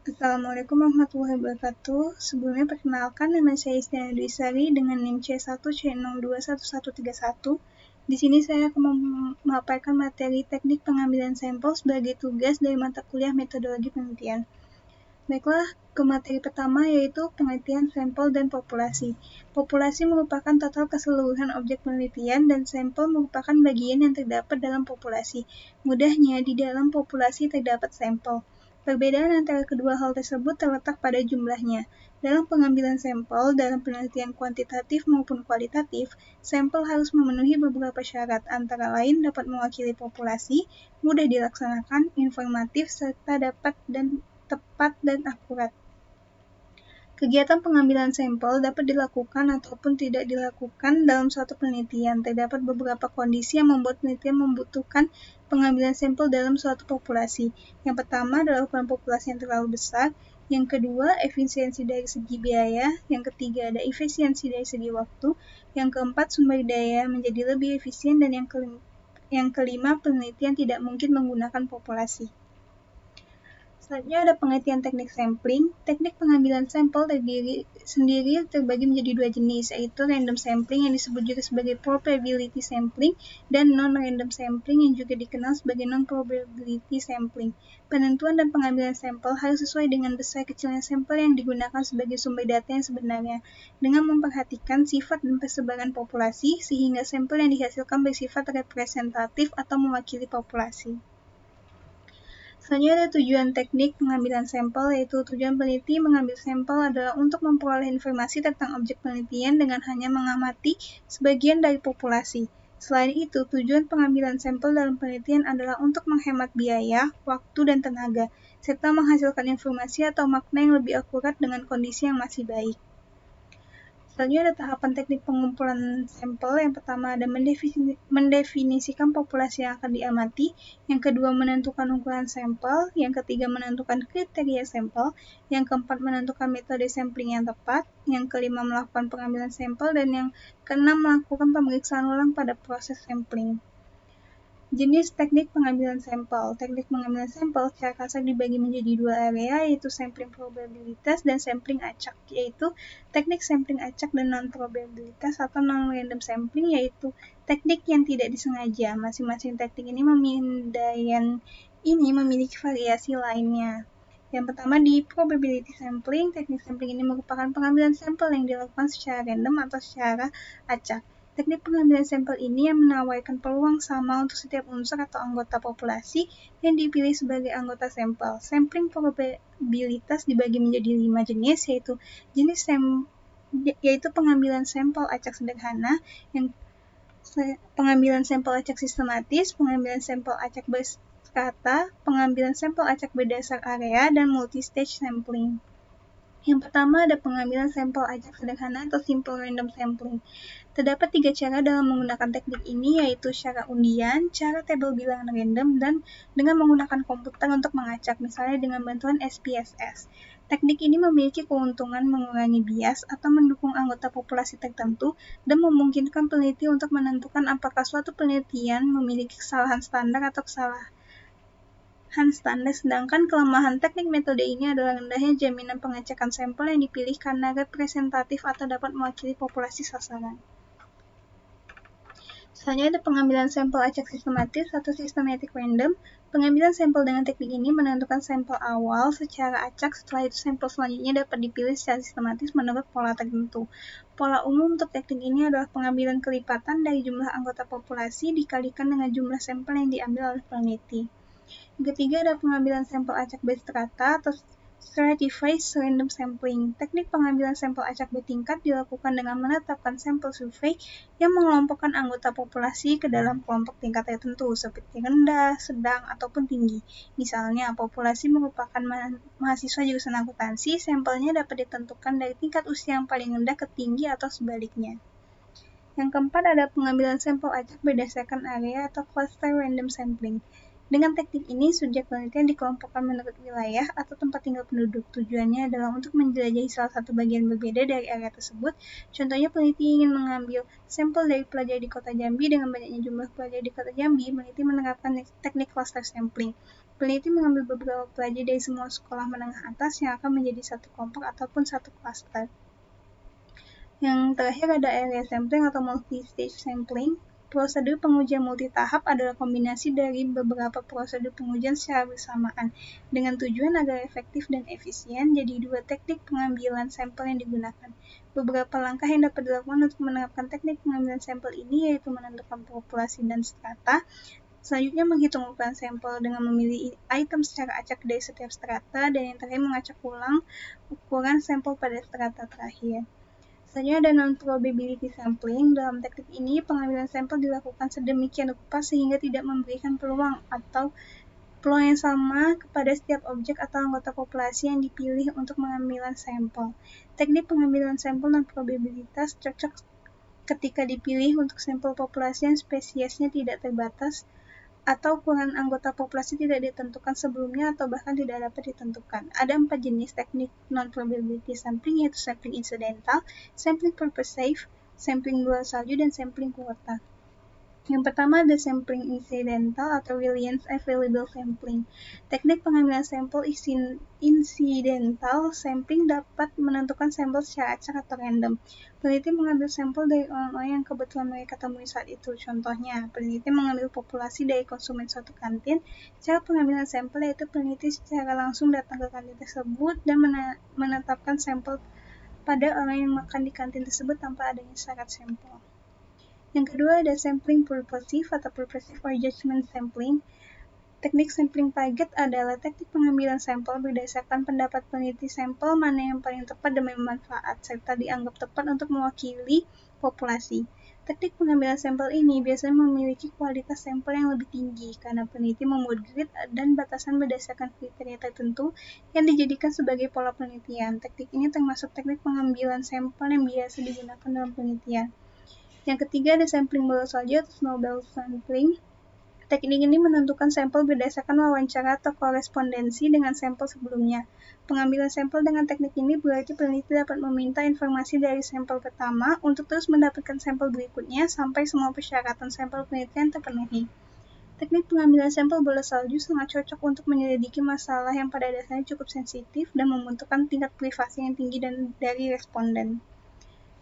Assalamualaikum warahmatullahi wabarakatuh. Sebelumnya perkenalkan, nama saya Istiana Dwi Sari dengan NIM C1C021131. Di sini saya akan memaparkan materi teknik pengambilan sampel sebagai tugas dari mata kuliah metodologi penelitian. Baiklah, ke materi pertama yaitu penelitian sampel dan populasi. Populasi merupakan total keseluruhan objek penelitian dan sampel merupakan bagian yang terdapat dalam populasi. Mudahnya, di dalam populasi terdapat sampel. Perbedaan antara kedua hal tersebut terletak pada jumlahnya. Dalam pengambilan sampel, dalam penelitian kuantitatif maupun kualitatif, sampel harus memenuhi beberapa syarat, antara lain dapat mewakili populasi, mudah dilaksanakan, informatif, serta dapat dan tepat dan akurat. Kegiatan pengambilan sampel dapat dilakukan ataupun tidak dilakukan dalam suatu penelitian. Terdapat beberapa kondisi yang membuat penelitian membutuhkan pengambilan sampel dalam suatu populasi. Yang pertama adalah ukuran populasi yang terlalu besar. Yang kedua, efisiensi dari segi biaya. Yang ketiga, ada efisiensi dari segi waktu. Yang keempat, sumber daya menjadi lebih efisien. Dan yang kelima, penelitian tidak mungkin menggunakan populasi. Selanjutnya ada pengertian teknik sampling. Teknik pengambilan sampel terbagi menjadi dua jenis, yaitu random sampling yang disebut juga sebagai probability sampling dan non-random sampling yang juga dikenal sebagai non-probability sampling. Penentuan dan pengambilan sampel harus sesuai dengan besar kecilnya sampel yang digunakan sebagai sumber data yang sebenarnya, dengan memperhatikan sifat dan persebaran populasi sehingga sampel yang dihasilkan bersifat representatif atau mewakili populasi. Selanjutnya ada tujuan teknik pengambilan sampel, yaitu tujuan peneliti mengambil sampel adalah untuk memperoleh informasi tentang objek penelitian dengan hanya mengamati sebagian dari populasi. Selain itu, tujuan pengambilan sampel dalam penelitian adalah untuk menghemat biaya, waktu, dan tenaga, serta menghasilkan informasi atau makna yang lebih akurat dengan kondisi yang masih baik. Selanjutnya ada tahapan teknik pengumpulan sampel. Yang pertama ada mendefinisikan populasi yang akan diamati. Yang kedua menentukan ukuran sampel. Yang ketiga menentukan kriteria sampel. Yang keempat menentukan metode sampling yang tepat. Yang kelima melakukan pengambilan sampel. Dan yang keenam melakukan pemeriksaan ulang pada proses sampling. Jenis teknik pengambilan sampel. Teknik pengambilan sampel secara kasar dibagi menjadi dua area, yaitu sampling probabilitas dan sampling acak, yaitu teknik sampling acak dan non-probabilitas atau non-random sampling, yaitu teknik yang tidak disengaja. Masing-masing teknik ini memiliki variasi lainnya. Yang pertama di probability sampling, teknik sampling ini merupakan pengambilan sampel yang dilakukan secara random atau secara acak. Teknik pengambilan sampel ini yang menawarkan peluang sama untuk setiap unsur atau anggota populasi yang dipilih sebagai anggota sampel. Sampling probabilitas dibagi menjadi 5 jenis, yaitu pengambilan sampel acak sederhana, pengambilan sampel acak sistematis, pengambilan sampel acak berstrata, pengambilan sampel acak berdasar area, dan multi-stage sampling. Yang pertama ada pengambilan sampel acak sederhana atau simple random sampling. Terdapat 3 cara dalam menggunakan teknik ini, yaitu cara undian, cara tabel bilangan random, dan dengan menggunakan komputer untuk mengacak, misalnya dengan bantuan SPSS. Teknik ini memiliki keuntungan mengurangi bias atau mendukung anggota populasi tertentu dan memungkinkan peneliti untuk menentukan apakah suatu penelitian memiliki kesalahan standar atau kesalahan standar, sedangkan kelemahan teknik metode ini adalah rendahnya jaminan pengacakan sampel yang dipilih karena representatif atau dapat mewakili populasi sasaran. Selanjutnya ada pengambilan sampel acak sistematis atau systematic random. Pengambilan sampel dengan teknik ini menentukan sampel awal secara acak, setelah itu sampel selanjutnya dapat dipilih secara sistematis menurut pola tertentu. Pola umum untuk teknik ini adalah pengambilan kelipatan dari jumlah anggota populasi dikalikan dengan jumlah sampel yang diambil oleh peneliti. Yang ketiga ada pengambilan sampel acak berstrata atau stratified random sampling. Teknik pengambilan sampel acak bertingkat dilakukan dengan menetapkan sampel survei yang mengelompokkan anggota populasi ke dalam kelompok tingkat tertentu seperti rendah, sedang, ataupun tinggi. Misalnya, populasi merupakan mahasiswa jurusan akuntansi, sampelnya dapat ditentukan dari tingkat usia yang paling rendah ke tinggi atau sebaliknya. Yang keempat ada pengambilan sampel acak berdasarkan area atau cluster random sampling. Dengan teknik ini, subjek penelitian dikelompokkan menurut wilayah atau tempat tinggal penduduk. Tujuannya adalah untuk menjelajahi salah satu bagian berbeda dari area tersebut. Contohnya, peneliti ingin mengambil sampel dari pelajar di kota Jambi dengan banyaknya jumlah pelajar di kota Jambi. Peneliti menerapkan teknik cluster sampling. Peneliti mengambil beberapa pelajar dari semua sekolah menengah atas yang akan menjadi satu kelompok ataupun satu klaster. Yang terakhir ada area sampling atau multi-stage sampling. Prosedur pengujian multitahap adalah kombinasi dari beberapa prosedur pengujian secara bersamaan dengan tujuan agar efektif dan efisien. Jadi dua teknik pengambilan sampel yang digunakan. Beberapa langkah yang dapat dilakukan untuk menerapkan teknik pengambilan sampel ini yaitu menentukan populasi dan strata. Selanjutnya menghitung ukuran sampel dengan memilih item secara acak dari setiap strata, dan yang terakhir mengacak ulang ukuran sampel pada strata terakhir. Selanjutnya ada non-probability sampling. Dalam teknik ini, pengambilan sampel dilakukan sedemikian rupa sehingga tidak memberikan peluang yang sama kepada setiap objek atau anggota populasi yang dipilih untuk pengambilan sampel. Teknik pengambilan sampel non-probabilitas cocok ketika dipilih untuk sampel populasi yang spesiesnya tidak terbatas atau ukuran anggota populasi tidak ditentukan sebelumnya atau bahkan tidak dapat ditentukan. Ada 4 jenis teknik non-probability sampling, yaitu sampling incidental, sampling purpose safe, sampling bola salju, dan sampling kuota. Yang pertama ada sampling incidental atau Williams available sampling. Teknik pengambilan sampel incidental sampling dapat menentukan sampel secara acak atau random. Peneliti mengambil sampel dari orang-orang yang kebetulan mereka temui saat itu. Contohnya, peneliti mengambil populasi dari konsumen suatu kantin. Cara pengambilan sampel yaitu peneliti secara langsung datang ke kantin tersebut dan menetapkan sampel pada orang yang makan di kantin tersebut tanpa adanya syarat sampel. Yang kedua ada sampling purposive atau purposive or judgment sampling. Teknik sampling target adalah teknik pengambilan sampel berdasarkan pendapat peneliti sampel mana yang paling tepat dan bermanfaat, serta dianggap tepat untuk mewakili populasi. Teknik pengambilan sampel ini biasanya memiliki kualitas sampel yang lebih tinggi karena peneliti membuat grid dan batasan berdasarkan kriteria tertentu yang dijadikan sebagai pola penelitian. Teknik ini termasuk teknik pengambilan sampel yang biasa digunakan dalam penelitian. Yang ketiga ada sampling bola salju atau snowball sampling. Teknik ini menentukan sampel berdasarkan wawancara atau korespondensi dengan sampel sebelumnya. Pengambilan sampel dengan teknik ini berarti peneliti dapat meminta informasi dari sampel pertama untuk terus mendapatkan sampel berikutnya sampai semua persyaratan sampel penelitian terpenuhi. Teknik pengambilan sampel bola salju sangat cocok untuk menyelidiki masalah yang pada dasarnya cukup sensitif dan membutuhkan tingkat privasi yang tinggi dari responden.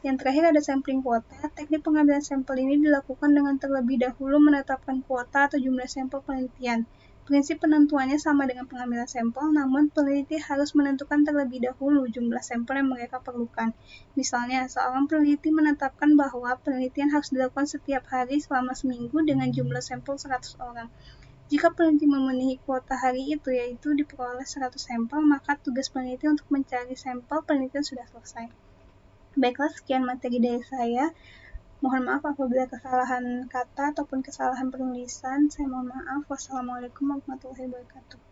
Yang terakhir ada sampling kuota. Teknik pengambilan sampel ini dilakukan dengan terlebih dahulu menetapkan kuota atau jumlah sampel penelitian. Prinsip penentuannya sama dengan pengambilan sampel, namun peneliti harus menentukan terlebih dahulu jumlah sampel yang mereka perlukan. Misalnya, seorang peneliti menetapkan bahwa penelitian harus dilakukan setiap hari selama seminggu dengan jumlah sampel 100 orang. Jika peneliti memenuhi kuota hari itu, yaitu diperoleh 100 sampel, maka tugas peneliti untuk mencari sampel penelitian sudah selesai. Baiklah, sekian materi dari saya. Mohon maaf apabila kesalahan kata ataupun kesalahan penulisan. Saya mohon maaf. Wassalamualaikum warahmatullahi wabarakatuh.